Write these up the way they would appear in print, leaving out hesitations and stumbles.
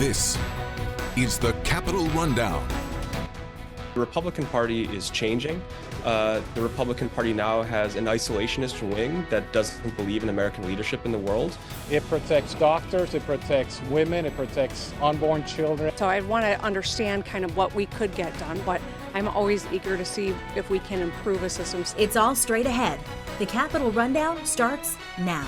This is the Capitol Rundown. The Republican Party is changing. The Republican Party now has an isolationist wing that doesn't believe in American leadership in the world. It protects doctors, it protects women, it protects unborn children. So I want to understand kind of what we could get done, but I'm always eager to see if we can improve a system. It's all straight ahead. The Capitol Rundown starts now.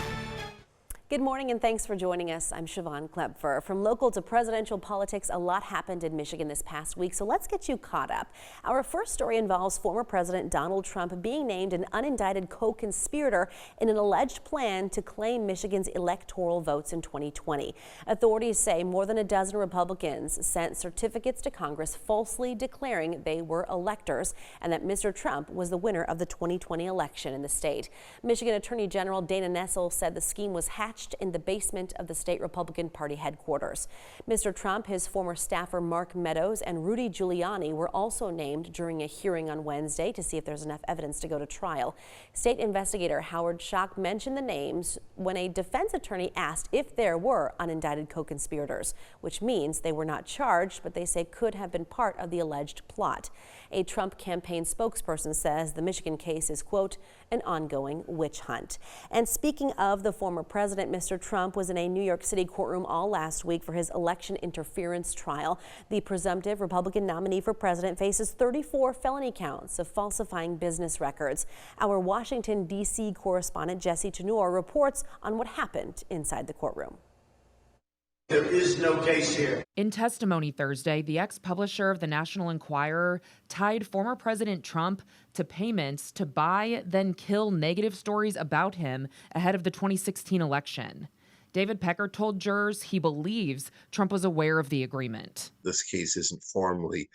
Good morning and thanks for joining us. I'm Siobhan Klepfer. From local to presidential politics, a lot happened in Michigan this past week, so let's get you caught up. Our first story involves former President Donald Trump being named an unindicted co-conspirator in an alleged plan to claim Michigan's electoral votes in 2020. Authorities say more than a dozen Republicans sent certificates to Congress falsely declaring they were electors and that Mr. Trump was the winner of the 2020 election in the state. Michigan Attorney General Dana Nessel said the scheme was hatched in the basement of the state Republican Party headquarters. Mr. Trump, his former staffer Mark Meadows, and Rudy Giuliani were also named during a hearing on Wednesday to see if there's enough evidence to go to trial. State investigator Howard Schock mentioned the names when a defense attorney asked if there were unindicted co-conspirators, which means they were not charged, but they say could have been part of the alleged plot. A Trump campaign spokesperson says the Michigan case is, quote, an ongoing witch hunt. And speaking of the former president, Mr. Trump was in a New York City courtroom all last week for his election interference trial. The presumptive Republican nominee for president faces 34 felony counts of falsifying business records. Our Washington, D.C. correspondent Jesse Tenor reports on what happened inside the courtroom. There is no case here. In testimony Thursday, the ex-publisher of the National Enquirer tied former President Trump to payments to buy, then kill negative stories about him ahead of the 2016 election. David Pecker told jurors he believes Trump was aware of the agreement. This case isn't formally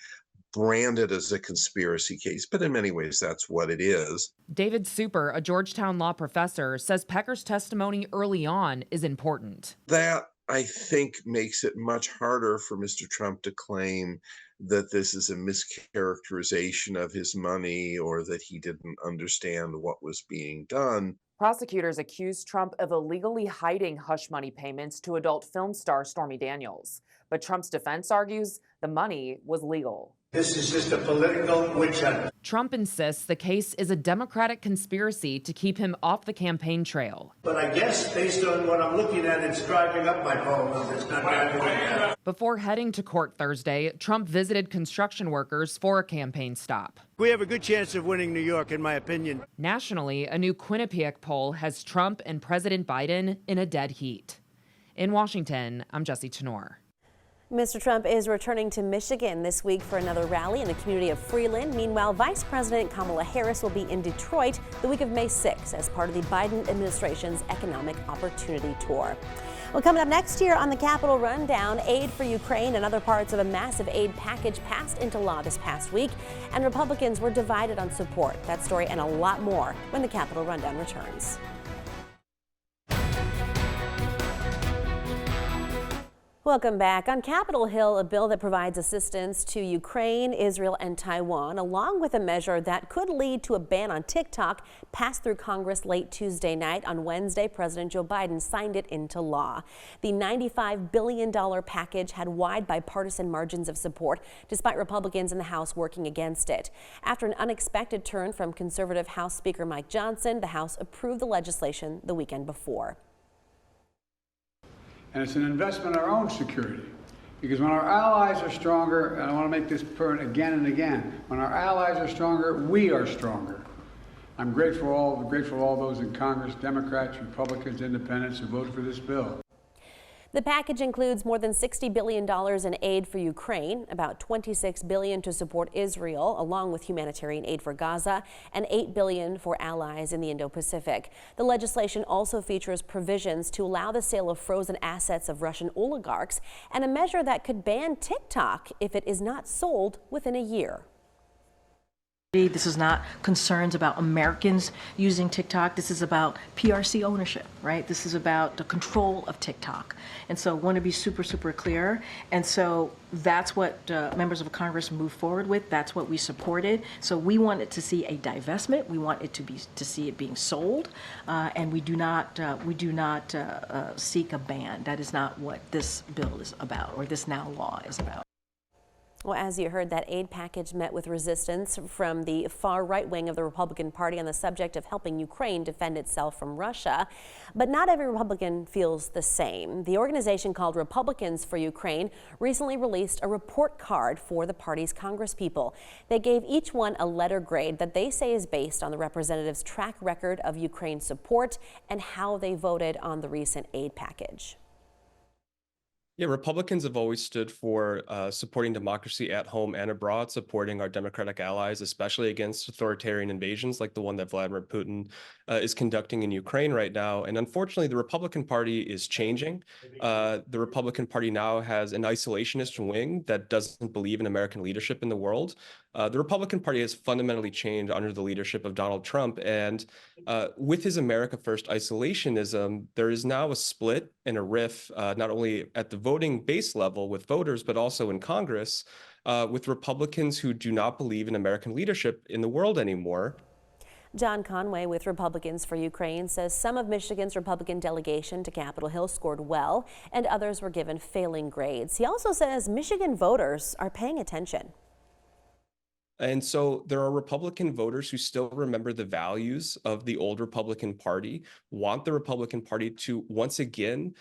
branded as a conspiracy case, but in many ways that's what it is. David Super, a Georgetown law professor, says Pecker's testimony early on is important. That, I think, makes it much harder for Mr. Trump to claim that this is a mischaracterization of his money or that he didn't understand what was being done. Prosecutors accused Trump of illegally hiding hush money payments to adult film star Stormy Daniels. But Trump's defense argues the money was legal. This is just a political witch hunt. Trump insists the case is a Democratic conspiracy to keep him off the campaign trail. But I guess based on what I'm looking at, it's driving up my poll numbers, not driving them down. Before heading to court Thursday, Trump visited construction workers for a campaign stop. We have a good chance of winning New York, in my opinion. Nationally, a new Quinnipiac poll has Trump and President Biden in a dead heat. In Washington, I'm Jesse Tenor. Mr. Trump is returning to Michigan this week for another rally in the community of Freeland. Meanwhile, Vice President Kamala Harris will be in Detroit the week of May 6th as part of the Biden administration's Economic Opportunity Tour. Well, coming up next year on the Capitol Rundown, aid for Ukraine and other parts of a massive aid package passed into law this past week, and Republicans were divided on support. That story and a lot more when the Capitol Rundown returns. Welcome back. On Capitol Hill, a bill that provides assistance to Ukraine, Israel, and Taiwan, along with a measure that could lead to a ban on TikTok, passed through Congress late Tuesday night. On Wednesday, President Joe Biden signed it into law. The $95 billion package had wide bipartisan margins of support, despite Republicans in the House working against it. After an unexpected turn from conservative House Speaker Mike Johnson, the House approved the legislation the weekend before. And it's an investment in our own security. Because when our allies are stronger, and I want to make this point again and again, when our allies are stronger, we are stronger. I'm grateful to all those in Congress, Democrats, Republicans, Independents, who voted for this bill. The package includes more than $60 billion in aid for Ukraine, about $26 billion to support Israel, along with humanitarian aid for Gaza, and $8 billion for allies in the Indo-Pacific. The legislation also features provisions to allow the sale of frozen assets of Russian oligarchs and a measure that could ban TikTok if it is not sold within a year. This is not concerns about Americans using TikTok. This is about PRC ownership, right? This is about the control of TikTok. And so I want to be super, super clear. And so that's what members of Congress moved forward with. That's what we supported. So we wanted to see a divestment. We wanted to see it being sold. And we do not seek a ban. That is not what this bill is about, or this now law is about. Well, as you heard, that aid package met with resistance from the far right wing of the Republican Party on the subject of helping Ukraine defend itself from Russia. But not every Republican feels the same. The organization called Republicans for Ukraine recently released a report card for the party's congresspeople. They gave each one a letter grade that they say is based on the representatives' track record of Ukraine support and how they voted on the recent aid package. Yeah, Republicans have always stood for supporting democracy at home and abroad, supporting our democratic allies, especially against authoritarian invasions like the one that Vladimir Putin is conducting in Ukraine right now. And unfortunately, the Republican Party is changing. The Republican Party now has an isolationist wing that doesn't believe in American leadership in the world. The Republican Party has fundamentally changed under the leadership of Donald Trump. And with his America First isolationism, there is now a split and a rift, not only at the voting base level with voters, but also in Congress with Republicans who do not believe in American leadership in the world anymore. John Conway with Republicans for Ukraine says some of Michigan's Republican delegation to Capitol Hill scored well and others were given failing grades. He also says Michigan voters are paying attention. And so there are Republican voters who still remember the values of the old Republican Party, want the Republican Party to once again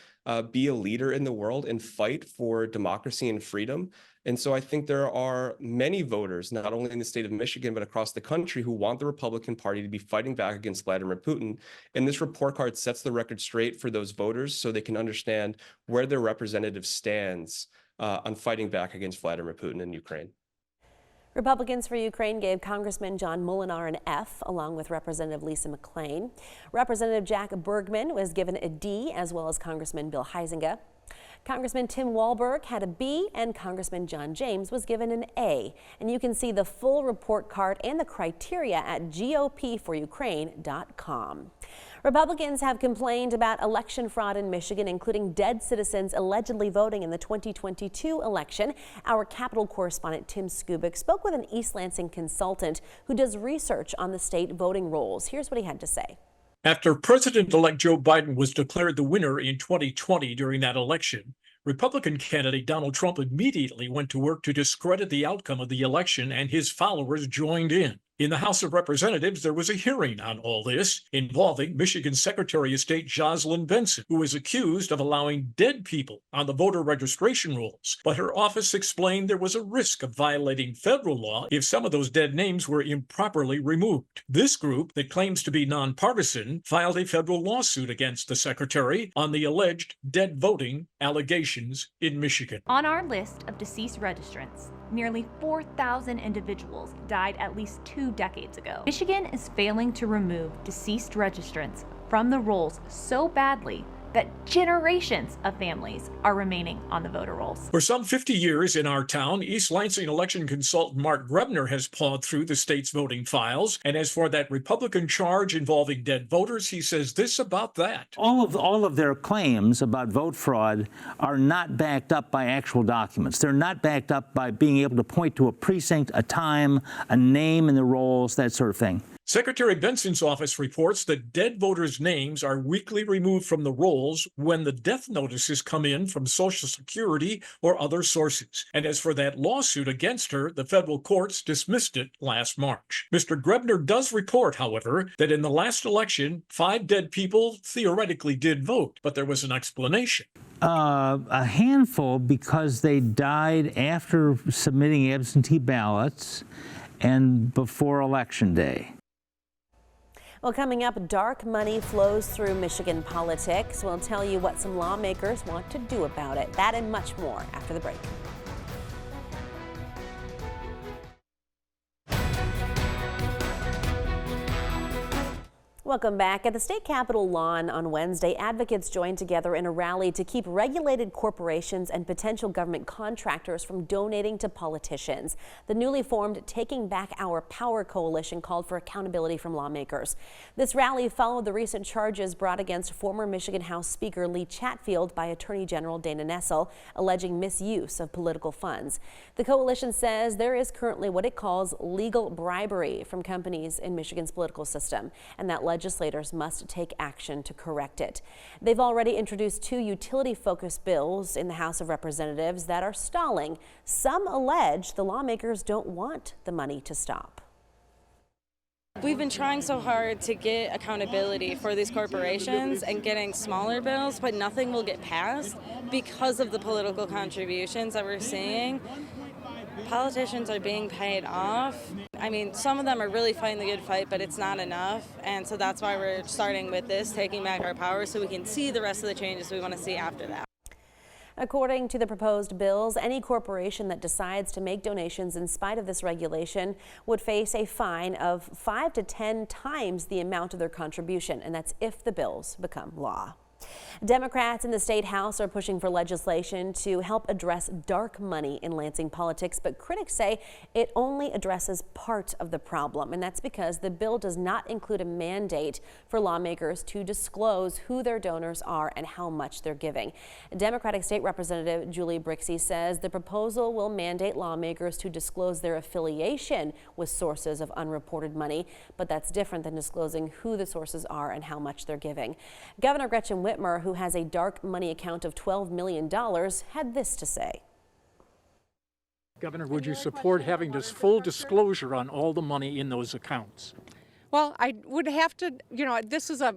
be a leader in the world and fight for democracy and freedom. And so I think there are many voters, not only in the state of Michigan, but across the country, who want the Republican Party to be fighting back against Vladimir Putin. And this report card sets the record straight for those voters so they can understand where their representative stands on fighting back against Vladimir Putin in Ukraine. Republicans for Ukraine gave Congressman John Moolenaar an F, along with Representative Lisa McClain. Representative Jack Bergman was given a D, as well as Congressman Bill Huizenga. Congressman Tim Walberg had a B, and Congressman John James was given an A. And you can see the full report card and the criteria at gopforukraine.com. Republicans have complained about election fraud in Michigan, including dead citizens allegedly voting in the 2022 election. Our Capitol correspondent Tim Skubic spoke with an East Lansing consultant who does research on the state voting rolls. Here's what he had to say. After President-elect Joe Biden was declared the winner in 2020 during that election, Republican candidate Donald Trump immediately went to work to discredit the outcome of the election, and his followers joined in. In the House of Representatives, there was a hearing on all this involving Michigan Secretary of State Jocelyn Benson, who was accused of allowing dead people on the voter registration rolls. But her office explained there was a risk of violating federal law if some of those dead names were improperly removed. This group, that claims to be nonpartisan, filed a federal lawsuit against the secretary on the alleged dead voting allegations in Michigan. On our list of deceased registrants, nearly 4,000 individuals died at least 2 decades ago. Michigan is failing to remove deceased registrants from the rolls so badly that generations of families are remaining on the voter rolls. For some 50 years in our town, East Lansing election consultant Mark Grebner has pawed through the state's voting files. And as for that Republican charge involving dead voters, he says this about that. All of their claims about vote fraud are not backed up by actual documents. They're not backed up by being able to point to a precinct, a time, a name in the rolls, that sort of thing. Secretary Benson's office reports that dead voters' names are weekly removed from the rolls when the death notices come in from Social Security or other sources. And as for that lawsuit against her, the federal courts dismissed it last March. Mr. Grebner does report, however, that in the last election, 5 dead people theoretically did vote, but there was an explanation. A handful because they died after submitting absentee ballots and before Election Day. Well, coming up, dark money flows through Michigan politics. We'll tell you what some lawmakers want to do about it. That and much more after the break. Welcome back. At the state capitol lawn on Wednesday, advocates joined together in a rally to keep regulated corporations and potential government contractors from donating to politicians. The newly formed Taking Back Our Power coalition called for accountability from lawmakers. This rally followed the recent charges brought against former Michigan House Speaker Lee Chatfield by Attorney General Dana Nessel, alleging misuse of political funds. The coalition says there is currently what it calls legal bribery from companies in Michigan's political system, and that legislators must take action to correct it. They've already introduced 2 utility-focused bills in the House of Representatives that are stalling. Some allege the lawmakers don't want the money to stop. We've been trying so hard to get accountability for these corporations and getting smaller bills, but nothing will get passed because of the political contributions that we're seeing. Politicians are being paid off. I mean, some of them are really fighting the good fight, but it's not enough. And so that's why we're starting with this, Taking Back Our Power, so we can see the rest of the changes we want to see after that. According to the proposed bills, any corporation that decides to make donations in spite of this regulation would face a fine of 5 to 10 times the amount of their contribution, and that's if the bills become law. Democrats in the state house are pushing for legislation to help address dark money in Lansing politics, but critics say it only addresses part of the problem, and that's because the bill does not include a mandate for lawmakers to disclose who their donors are and how much they're giving. Democratic State Representative Julie Brixey says the proposal will mandate lawmakers to disclose their affiliation with sources of unreported money, but that's different than disclosing who the sources are and how much they're giving. Governor Gretchen Whitmer, who has a dark money account of $12 million, had this to say. Governor, would you support having this full disclosure on all the money in those accounts? Well, I would have to, this is a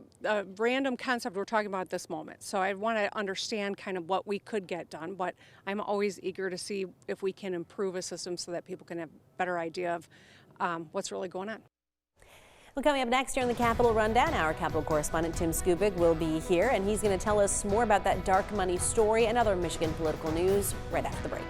random concept we're talking about at this moment. So I want to understand kind of what we could get done, but I'm always eager to see if we can improve a system so that people can have a better idea of what's really going on. Well, coming up next here on the Capitol Rundown, our Capitol correspondent Tim Skubic will be here, and he's going to tell us more about that dark money story and other Michigan political news right after the break.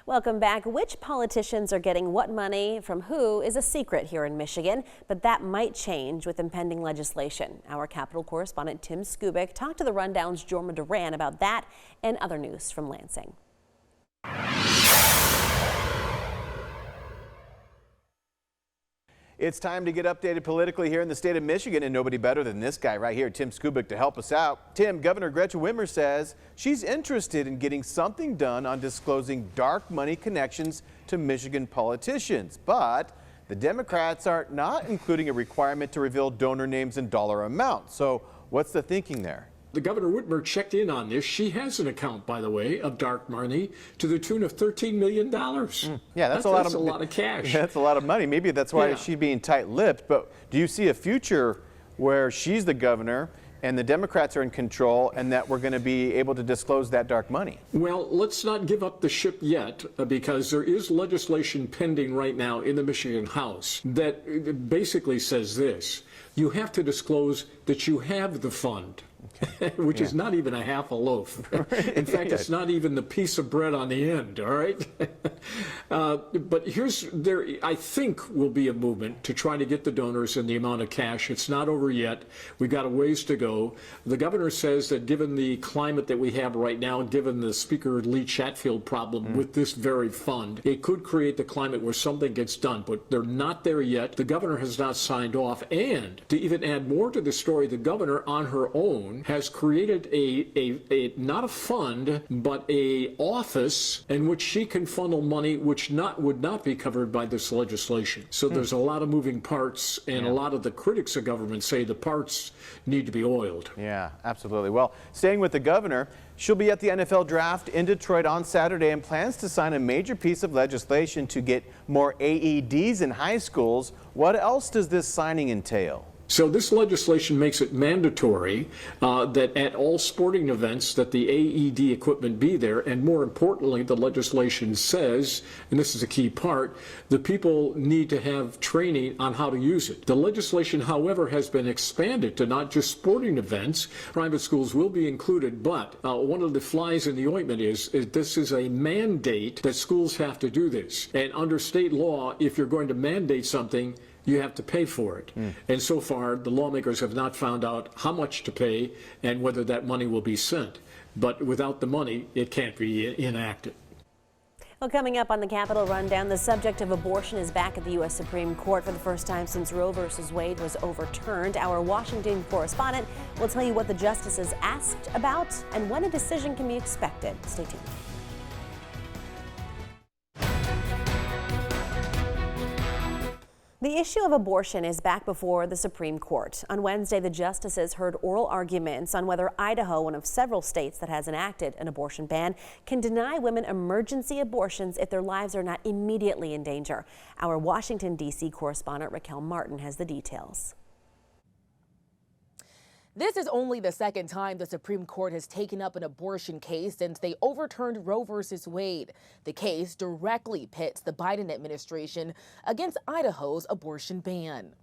Welcome back. Which politicians are getting what money from who is a secret here in Michigan, but that might change with impending legislation. Our Capitol correspondent Tim Skubic talked to the Rundown's Jorma Duran about that and other news from Lansing. It's time to get updated politically here in the state of Michigan, and nobody better than this guy right here, Tim Skubic, to help us out. Tim, Governor Gretchen Whitmer says she's interested in getting something done on disclosing dark money connections to Michigan politicians, but the Democrats are not including a requirement to reveal donor names and dollar amounts. So what's the thinking there? The Governor Whitmer checked in on this. She has an account, by the way, of dark money to the tune of $13 million. Yeah, that's a lot of cash. That's a lot of money. Maybe that's why she's being tight-lipped. But do you see a future where she's the governor and the Democrats are in control and that we're going to be able to disclose that dark money? Well, let's not give up the ship yet, because there is legislation pending right now in the Michigan House that basically says this: you have to disclose that you have the fund. Which is not even a half a loaf. In fact, it's not even the piece of bread on the end, all right? But I think will be a movement to try to get the donors and the amount of cash. It's not over yet. We've got a ways to go. The governor says that given the climate that we have right now, given the Speaker Lee Chatfield problem with this very fund, it could create the climate where something gets done, but they're not there yet. The governor has not signed off. And to even add more to the story, the governor on her own has created a not a fund, but a office in which she can funnel money which would not be covered by this legislation. So there's a lot of moving parts, and a lot of the critics of government say the parts need to be oiled. Yeah, absolutely. Well, staying with the governor, she'll be at the NFL draft in Detroit on Saturday and plans to sign a major piece of legislation to get more AEDs in high schools. What else does this signing entail? So this legislation makes it mandatory that at all sporting events that the AED equipment be there, and more importantly, the legislation says, and this is a key part, the people need to have training on how to use it. The legislation, however, has been expanded to not just sporting events. Private schools will be included, but one of the flies in the ointment is this is a mandate that schools have to do this. And under state law, if you're going to mandate something, you have to pay for it. And so far, the lawmakers have not found out how much to pay and whether that money will be sent. But without the money, it can't be enacted. Well, coming up on the Capitol Rundown, the subject of abortion is back at the U.S. Supreme Court for the first time since Roe v. Wade was overturned. Our Washington correspondent will tell you what the justices asked about and when a decision can be expected. Stay tuned. The issue of abortion is back before the Supreme Court. On Wednesday, the justices heard oral arguments on whether Idaho, one of several states that has enacted an abortion ban, can deny women emergency abortions if their lives are not immediately in danger. Our Washington, D.C. correspondent Raquel Martin has the details. This is only the second time the Supreme Court has taken up an abortion case since they overturned Roe v. Wade. The case directly pits the Biden administration against Idaho's abortion ban.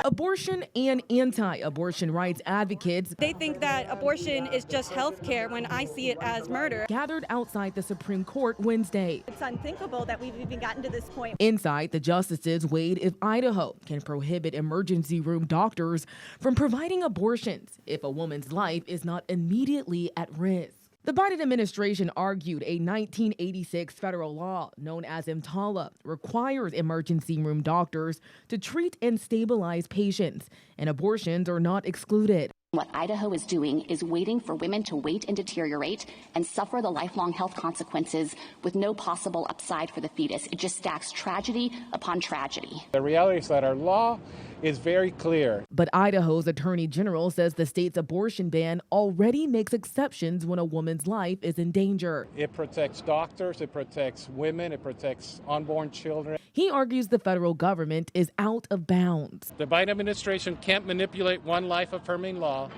Abortion and anti-abortion rights advocates, they think that abortion is just health care when I see it as murder, gathered outside the Supreme Court Wednesday. It's unthinkable that we've even gotten to this point. Inside, the justices weighed if Idaho can prohibit emergency room doctors from providing abortions if a woman's life is not immediately at risk. The Biden administration argued a 1986 federal law known as EMTALA requires emergency room doctors to treat and stabilize patients, and abortions are not excluded. What Idaho is doing is waiting for women to wait and deteriorate and suffer the lifelong health consequences with no possible upside for the fetus. It just stacks tragedy upon tragedy. The reality is that our law is very clear. But Idaho's attorney general says the state's abortion ban already makes exceptions when a woman's life is in danger. It protects doctors, it protects women, it protects unborn children. He argues the federal government is out of bounds. The Biden administration can't manipulate one life affirming law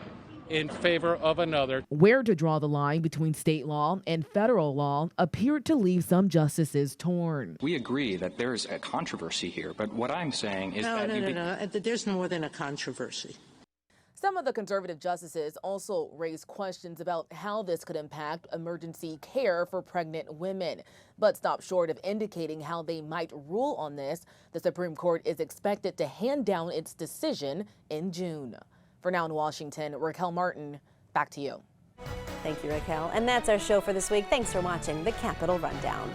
in favor of another. Where to draw the line between state law and federal law appeared to leave some justices torn. We agree that there's a controversy here, but what I'm saying is No. There's more than a controversy. Some of the conservative justices also raised questions about how this could impact emergency care for pregnant women, but stopped short of indicating how they might rule on this. The Supreme Court is expected to hand down its decision in June. For Now in Washington, Raquel Martin, back to you. Thank you, Raquel. And that's our show for this week. Thanks for watching the Capitol Rundown.